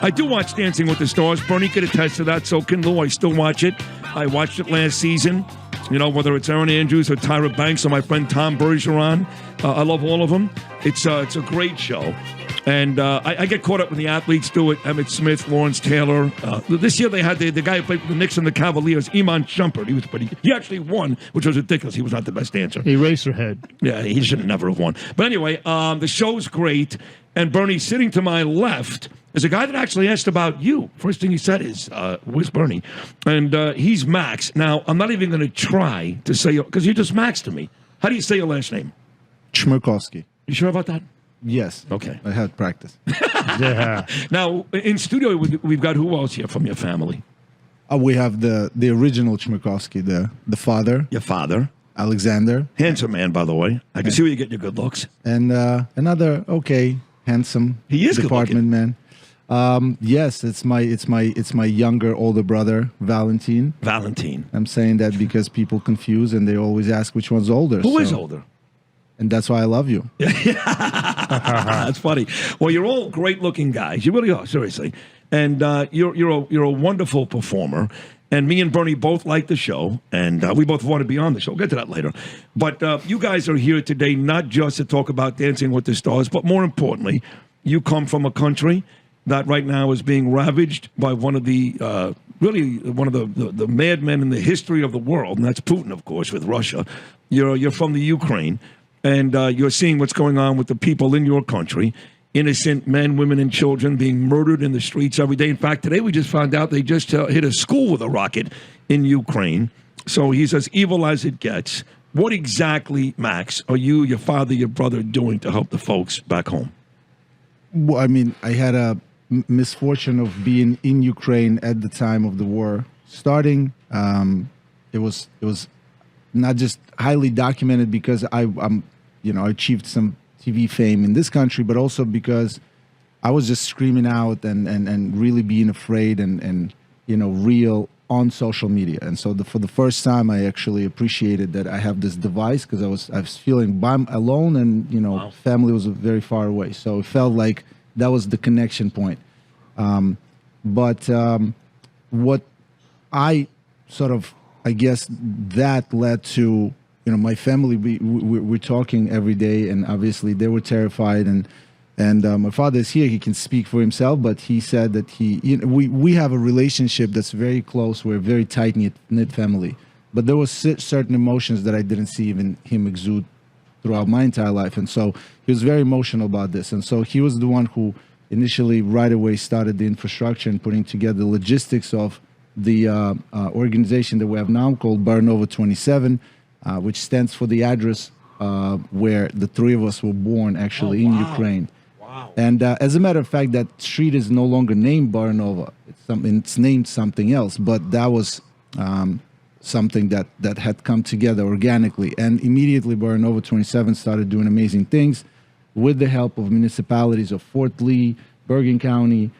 I do watch Dancing with the Stars. Bernie could attest to that. So can Lou. I still watch it. I watched it last season. You know, whether it's Erin Andrews or Tyra Banks or my friend Tom Bergeron. I love all of them. It's a great show. And I get caught up when the athletes do it. Emmett Smith, Lawrence Taylor. This year they had the guy who played for the Knicks and the Cavaliers, Iman Shumpert. He actually won, which was ridiculous. He was not the best dancer. Eraserhead. Yeah, he should have never have won. But anyway, the show's great. And Bernie, sitting to my left, is a guy that actually asked about you. First thing he said is, where's Bernie? And he's Max. Now, I'm not even going to try to say, because you're just Max to me. How do you say your last name? Chmerkovskiy. You sure about that? Yes. Okay. I had practice. Yeah. Now, in studio, we've got who else here from your family? We have the original Chmerkovskiy, the father. Your father. Alexander. Handsome man, by the way. I can see where you get your good looks. And another, handsome he is department man. Yes, it's my younger older brother, Valentin. Valentin. I'm saying that because people confuse and they always ask which one's older. Who is older? And that's why I love you. That's funny. Well, you're all great-looking guys. You really are, seriously. And you're a wonderful performer. And me and Bernie both like the show, and we both want to be on the show. We'll get to that later. But you guys are here today not just to talk about Dancing with the Stars, but more importantly, you come from a country that right now is being ravaged by one of the really one of the madmen in the history of the world, and that's Putin, of course, with Russia. You're from the Ukraine. And you're seeing what's going on with the people in your country, innocent men, women, and children being murdered in the streets every day. In fact, today we just found out they just hit a school with a rocket in Ukraine. So he's as evil as it gets. What exactly, Max, are you, your father, your brother doing to help the folks back home? Well, I mean, I had a misfortune of being in Ukraine at the time of the war starting. It was not just highly documented because I achieved some TV fame in this country, but also because I was just screaming out and really being afraid and real on social media. And so for the first time, I actually appreciated that I have this device because I was feeling alone and, wow. Family was very far away. So it felt like that was the connection point. But what I sort of, I guess that led to, my family, we're talking every day, and obviously they were terrified. And my father is here, he can speak for himself, but he said that we have a relationship that's very close. We're a very tight-knit family. But there was certain emotions that I didn't see even him exude throughout my entire life. And so he was very emotional about this. And so he was the one who initially right away started the infrastructure and putting together the logistics of the organization that we have now called Baranova 27, which stands for the address where the three of us were born actually in Ukraine. Wow. And as a matter of fact, that street is no longer named Baranova. It's named something else, but that was something that had come together organically. And immediately Baranova 27 started doing amazing things with the help of municipalities of Fort Lee, Bergen County,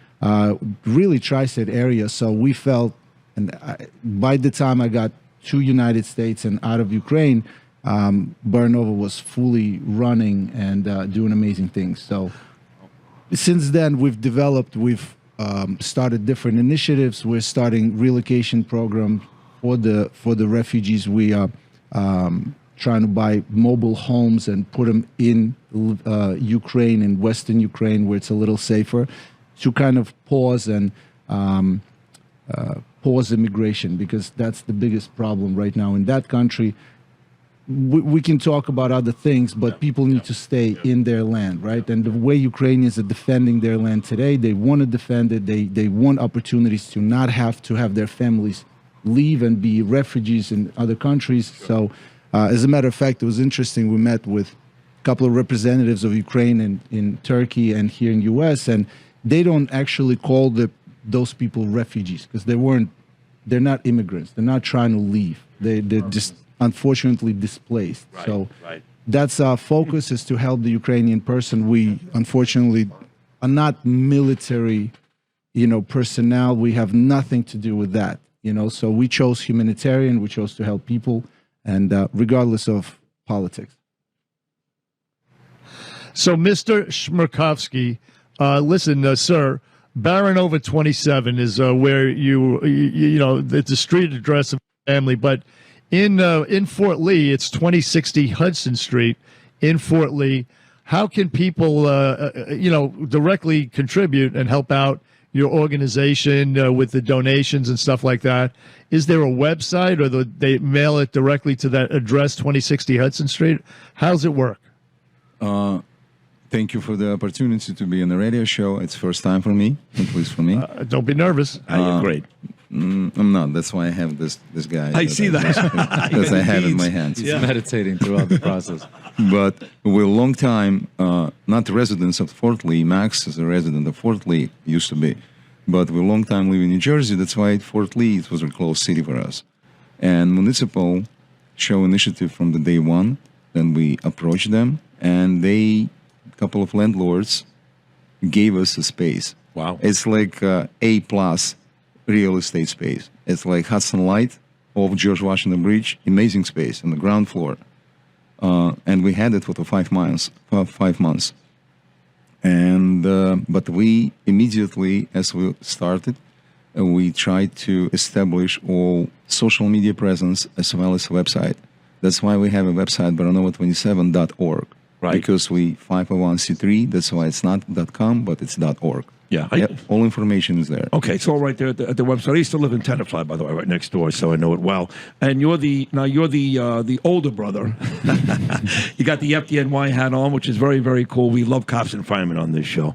really tri-state area. So we felt, and by the time I got to United States and out of Ukraine, Baranova was fully running and doing amazing things. So since then, we've started different initiatives. We're starting relocation programs for the refugees. We are trying to buy mobile homes and put them in Ukraine, in Western Ukraine, where it's a little safer, to kind of pause and pause immigration, because that's the biggest problem right now in that country. We can talk about other things, but people need to stay in their land, right? And the way Ukrainians are defending their land today, they want to defend it. They want opportunities to not have to have their families leave and be refugees in other countries. So as a matter of fact, it was interesting. We met with a couple of representatives of Ukraine in Turkey and here in U.S., and they don't actually call those people refugees because they're not immigrants. They're not trying to leave. They're just unfortunately displaced. Right, so right. That's our focus, is to help the Ukrainian person. We unfortunately are not military, personnel. We have nothing to do with that, So we chose humanitarian. We chose to help people, and regardless of politics. So, Mr. Chmerkovskiy, listen, sir, Baranova 27 is where you know, it's a street address of family, but in Fort Lee, it's 2060 Hudson Street in Fort Lee. How can people, you know, directly contribute and help out your organization with the donations and stuff like that? Is there a website, or they mail it directly to that address, 2060 Hudson Street? How's it work? Thank you for the opportunity to be on the radio show. It's first time for me, at least for me. Don't be nervous. You're great. I'm not. That's why I have this guy. I see that. That I have in my hands. He's meditating throughout the process. But we're a long time, not residents of Fort Lee. Max is a resident of Fort Lee, used to be. But we're a long time living in New Jersey. That's why Fort Lee, it was a close city for us. And municipal show initiative from the day one. Then we approached them, and a couple of landlords gave us a space. Wow. It's like A+ real estate space. It's like Hudson Light off George Washington Bridge. Amazing space on the ground floor. And we had it for 5 months. 5 months. And but we immediately, as we started, we tried to establish all social media presence as well as a website. That's why we have a website, baranova27.org. Right. Because we 501c3. That's why it's not .com, but it's .org. Yeah. Yep, all information is there. Okay, it's all right there at the website. I used to live in Tenafly, by the way, right next door, so I know it well. And you're the older brother. You got the FDNY hat on, which is very, very cool. We love cops and firemen on this show.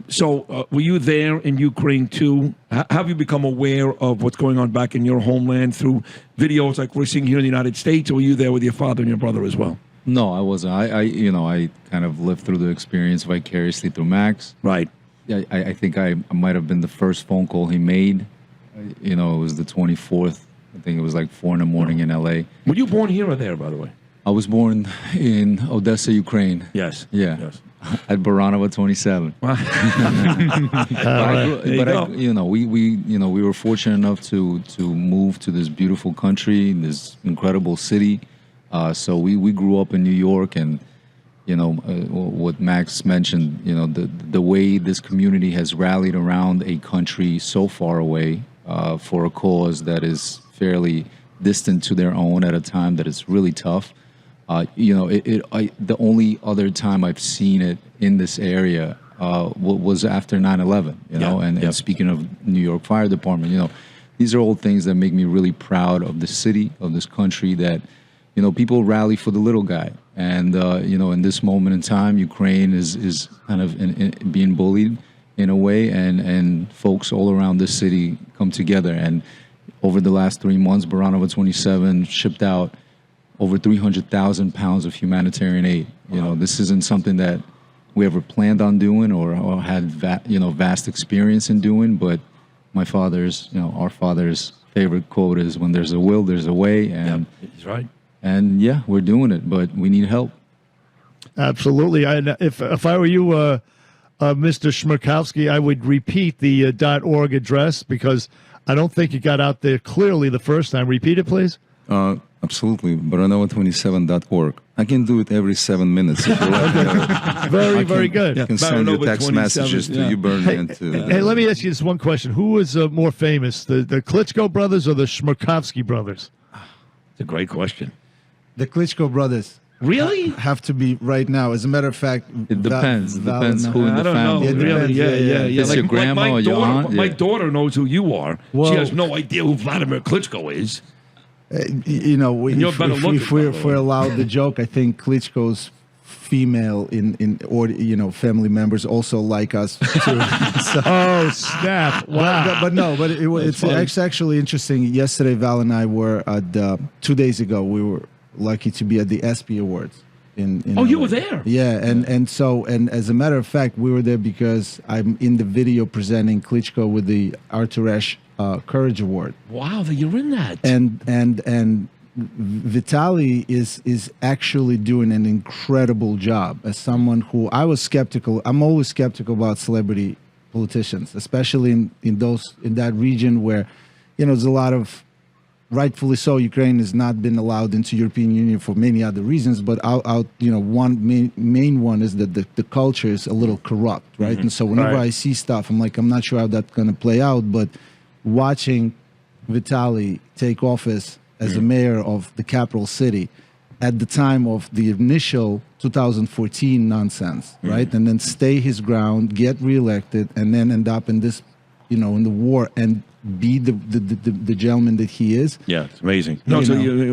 So were you there in Ukraine too? Have you become aware of what's going on back in your homeland through videos like we're seeing here in the United States, or were you there with your father and your brother as well? No, I wasn't. I kind of lived through the experience vicariously through Max. Right. I think I might have been the first phone call he made. You know, it was the 24th. I think it was like 4 in the morning in L.A. Were you born here or there, by the way? I was born in Odessa, Ukraine. Yes. Yeah. Yes. At Baranova 27. We were fortunate enough to move to this beautiful country, this incredible city. So we grew up in New York, and what Max mentioned, the way this community has rallied around a country so far away for a cause that is fairly distant to their own at a time that is really tough. The only other time I've seen it in this area was after 9/11. And speaking of New York Fire Department, these are all things that make me really proud of the city, of this country, that people rally for the little guy. And, in this moment in time, Ukraine is kind of being bullied in a way, and folks all around this city come together. And over the last 3 months, Baranova 27 shipped out over 300,000 pounds of humanitarian aid. This isn't something that we ever planned on doing or had vast experience in doing, but my father's, our father's favorite quote is, when there's a will, there's a way. And he's right. And yeah, we're doing it, but we need help. Absolutely. If I were you, Mr. Chmerkovskiy, I would repeat the .org address, because I don't think you got out there clearly the first time. Repeat it, please. Absolutely. Baranova27.org. I can do it every 7 minutes. If you like. Very good. I can send you text messages to you, Bernie. And to, hey, let me ask you this one question. Who is more famous, the Klitschko brothers or the Chmerkovskiy brothers? It's a great question. The Klitschko brothers. Really? Have to be right now. As a matter of fact, it depends. It depends who in the family. Yeah. It's your grandma or your aunt? My daughter knows who you are. Well, she has no idea who Vladimir Klitschko is. If we're allowed the joke, I think Klitschko's female family members also like us too. So, oh snap! Wow. But it's actually interesting. Yesterday, Val and I were at 2 days ago. We were lucky to be at the ESPY Awards. In you were there? Yeah, and as a matter of fact, we were there because I'm in the video presenting Klitschko with the Arthur Ashe Courage Award. Wow, you're in that. And Vitaly is actually doing an incredible job. As someone who I was skeptical, I'm always skeptical about celebrity politicians, especially in that region where there's a lot of rightfully so, Ukraine has not been allowed into European Union for many other reasons. But one main one is that the culture is a little corrupt, right? And so whenever I see stuff, I'm like, I'm not sure how that's going to play out. But watching Vitaly take office as a mayor of the capital city at the time of the initial 2014 nonsense, right? And then stay his ground, get reelected, and then end up in this, in the war and be the gentleman that he is. Yeah, it's amazing. No,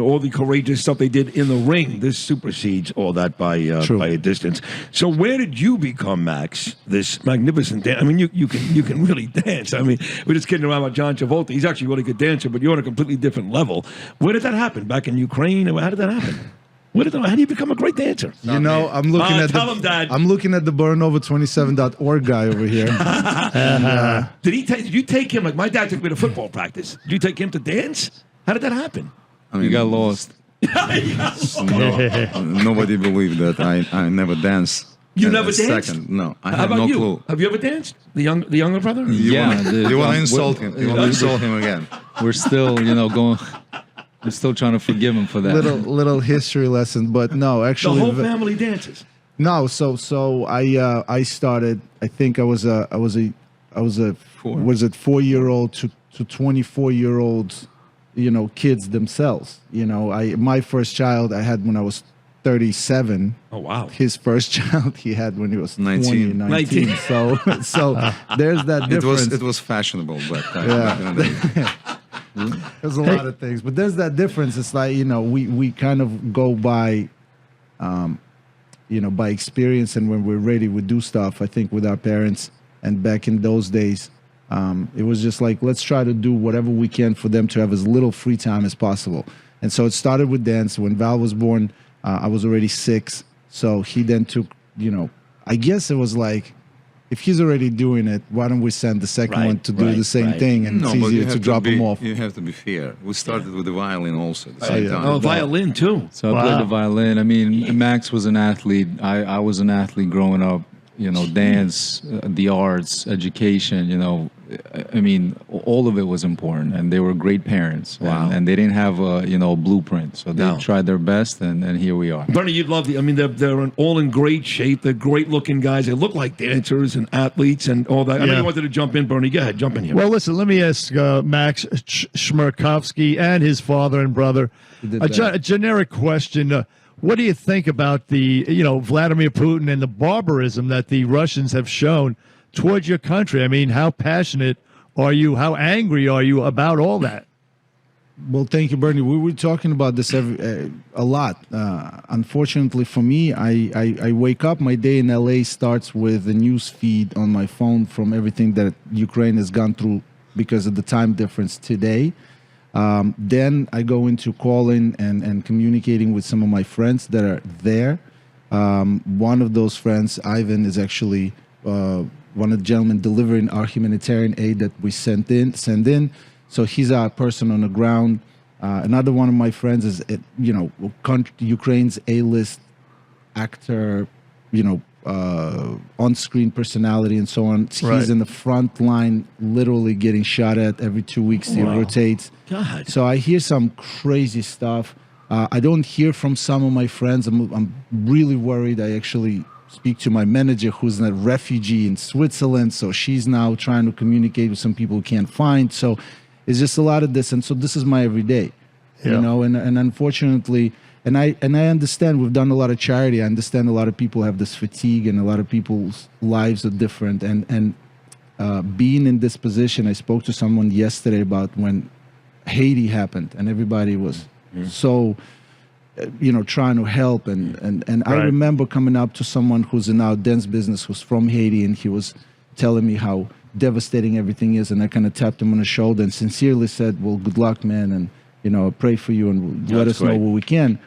all the courageous stuff they did in the ring, this supersedes all that by a distance. So where did you become, Max, this magnificent dancer? I mean, you can really dance. I mean, we're just kidding around about John Travolta. He's actually a really good dancer, but you're on a completely different level. Where did that happen? Back in Ukraine? How did that happen? How do you become a great dancer? I'm looking at tell him, Dad. I'm looking at the burnover27.org guy over here. Did you take him? Like my dad took me to football practice. Did you take him to dance? How did that happen? I mean, You got lost. nobody believed that I never danced. You a never danced? Second. No, I How have about no you? clue. Have you ever danced? The younger brother? You want to insult him? You want to we're- insult him again? We're still, going. We're still trying to forgive him for that. little history lesson, but no, The actually, whole family dances. no. So I started. I think I was a 4-year-old to 24-year-olds, kids themselves. My first child I had when I was 37. Oh, wow. His first child he had when he was 19. 19. So there's that difference. It was fashionable, but There's a lot of things, but there's that difference. It's like, we kind of go by, by experience, and when we're ready, we do stuff. I think with our parents, and back in those days, it was just like, let's try to do whatever we can for them to have as little free time as possible. And so it started with dance. When Val was born, I was already 6. So he then took, I guess it was like, if he's already doing it, why don't we send the second one to do the same thing, and it's easier to drop him off. You have to be fair. We started with the violin also at the same time. Oh, violin too. So I played the violin. I mean, Max was an athlete. I was an athlete growing up. Dance, the arts, education. I mean, all of it was important, and they were great parents. Wow. And they didn't have a blueprint, so they tried their best, and here we are. Bernie, you'd love they're all in great shape. They're great-looking guys. They look like dancers and athletes and all that. I know you wanted to jump in, Bernie. Go ahead, jump in here. Well, listen, let me ask Max Chmerkovskiy and his father and brother a generic question. What do you think about the, Vladimir Putin and the barbarism that the Russians have shown towards your country? I mean, how passionate are you? How angry are you about all that? Well, thank you, Bernie. We were talking about this a lot. Unfortunately for me, I wake up, my day in LA starts with a news feed on my phone from everything that Ukraine has gone through because of the time difference today. Then I go into calling and communicating with some of my friends that are there. One of those friends, Ivan, is actually one of the gentlemen delivering our humanitarian aid that we send in. So he's our person on the ground. Another one of my friends is, Ukraine's A-list actor, on-screen personality and so on. He's in the front line, literally getting shot at every 2 weeks. He rotates. God. So I hear some crazy stuff. I don't hear from some of my friends. I'm really worried. I actually speak to my manager, who's a refugee in Switzerland. So she's now trying to communicate with some people who can't find. So it's just a lot of this. And so this is my everyday, and unfortunately, and I understand we've done a lot of charity. I understand a lot of people have this fatigue, and a lot of people's lives are different. And being in this position, I spoke to someone yesterday about when Haiti happened, and everybody was so, trying to help. And I remember coming up to someone who's in our dance business, who's from Haiti, and he was telling me how devastating everything is. And I kind of tapped him on the shoulder and sincerely said, well, good luck, man. And, I pray for you, and let us know what we can.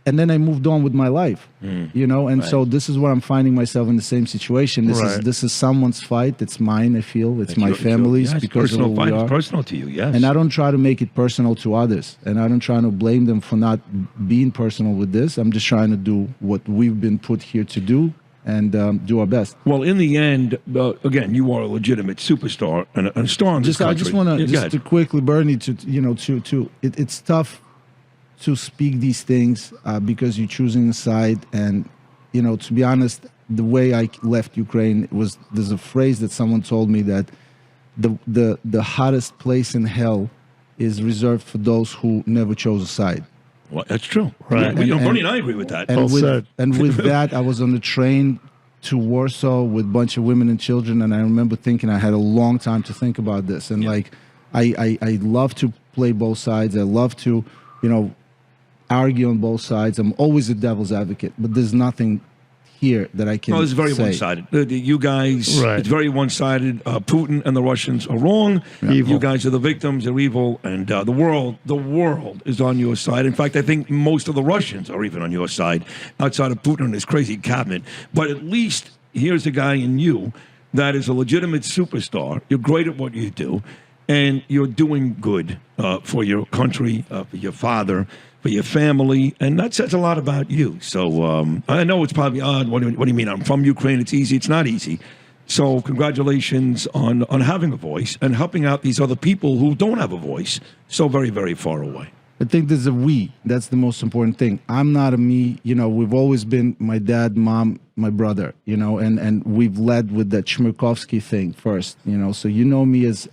And then I moved on with my life, so this is where I'm finding myself in the same situation. This is someone's fight. It's mine, I feel. It's my family's, because of who we are. It's personal to you, yes. And I don't try to make it personal to others. And I don't try to blame them for not being personal with this. I'm just trying to do what we've been put here to do. and do our best. Well, in the end, again, you are a legitimate superstar and a star in this I country. just want Yeah, go to ahead. to quickly, Bernie, it's tough to speak these things because you're choosing a side, and to be honest, the way I left Ukraine was, there's a phrase that someone told me that the hottest place in hell is reserved for those who never chose a side. Well, that's true. Right. Bernie and I agree with that. And Well said. with that, I was on the train to Warsaw with a bunch of women and children, and I remember thinking I had a long time to think about this. And like, I love to play both sides. I love to, argue on both sides. I'm always a devil's advocate, but there's nothing here that I can. No, it's very say. one-sided. You guys, Right. it's very one-sided. Putin and the Russians are wrong. Evil. You guys are the victims. They're evil, and the world is on your side. In fact, I think most of the Russians are even on your side, outside of Putin and his crazy cabinet. But at least here's a guy in you that is a legitimate superstar. You're great at what you do, and you're doing good for your country, for your father, for your family, and that says a lot about you. So I know it's probably odd. What do you mean? I'm from Ukraine. It's easy. It's not easy. So congratulations on having a voice and helping out these other people who don't have a voice so very, very far away. I think there's a we. That's the most important thing. I'm not a me. We've always been my dad, mom, my brother. And we've led with that Chmerkovskiy thing first. So me as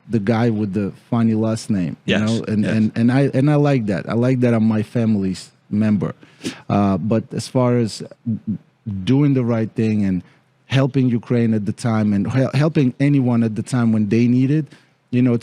the guy with the funny last name. Yes, And I like that. I like that I'm my family's member. But as far as doing the right thing and helping Ukraine at the time and helping anyone at the time when they need it. It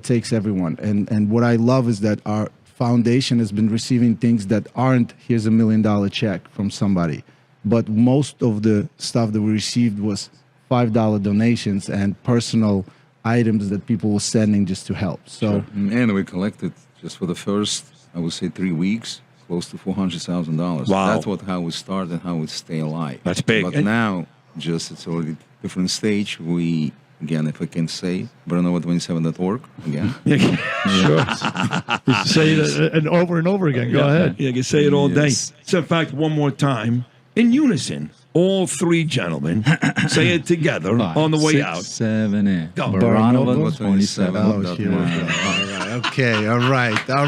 takes everyone. And what I love is that our foundation has been receiving things that aren't, here's $1 million check from somebody. But most of the stuff that we received was $5 donations and personal items that people were sending just to help. So, And we collected just for the first, I would say, 3 weeks, close to $400,000. Wow. That's how we start and how we stay alive. That's big. But And- now, it's already different stage. We, again, if I can say, Baranova27.org, again. Sure. You say it and over again. Go ahead. Yeah, you can say it all day. Yes. So, in fact, one more time, in unison, all three gentlemen say it together 5, on the way 6, out. 7, 8. Go. Baranova 27. oh, here we go. All right. Okay. All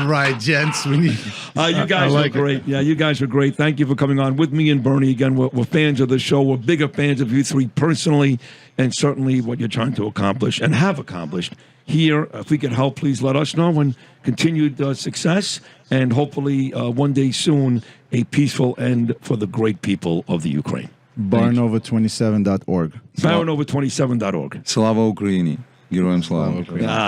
right, gents. We need. You guys like are great. Yeah, you guys are great. Thank you for coming on with me and Bernie. Again, we're fans of the show. We're bigger fans of you three personally, and certainly what you're trying to accomplish and have accomplished here. If we can help, please let us know, and continued success, and hopefully one day soon, a peaceful end for the great people of the Ukraine. Baranova27.org. Baranova27.org. Slava Ukraini. Героям слава.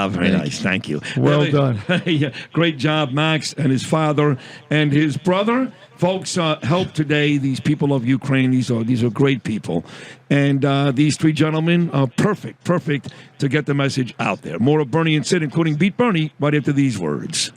Very nice. Thank you. Well done. Yeah, great job, Max and his father and his brother. Folks, help today these people of Ukraine. These are great people. And these three gentlemen are perfect to get the message out there. More of Bernie and Sid, including Beat Bernie, right after these words.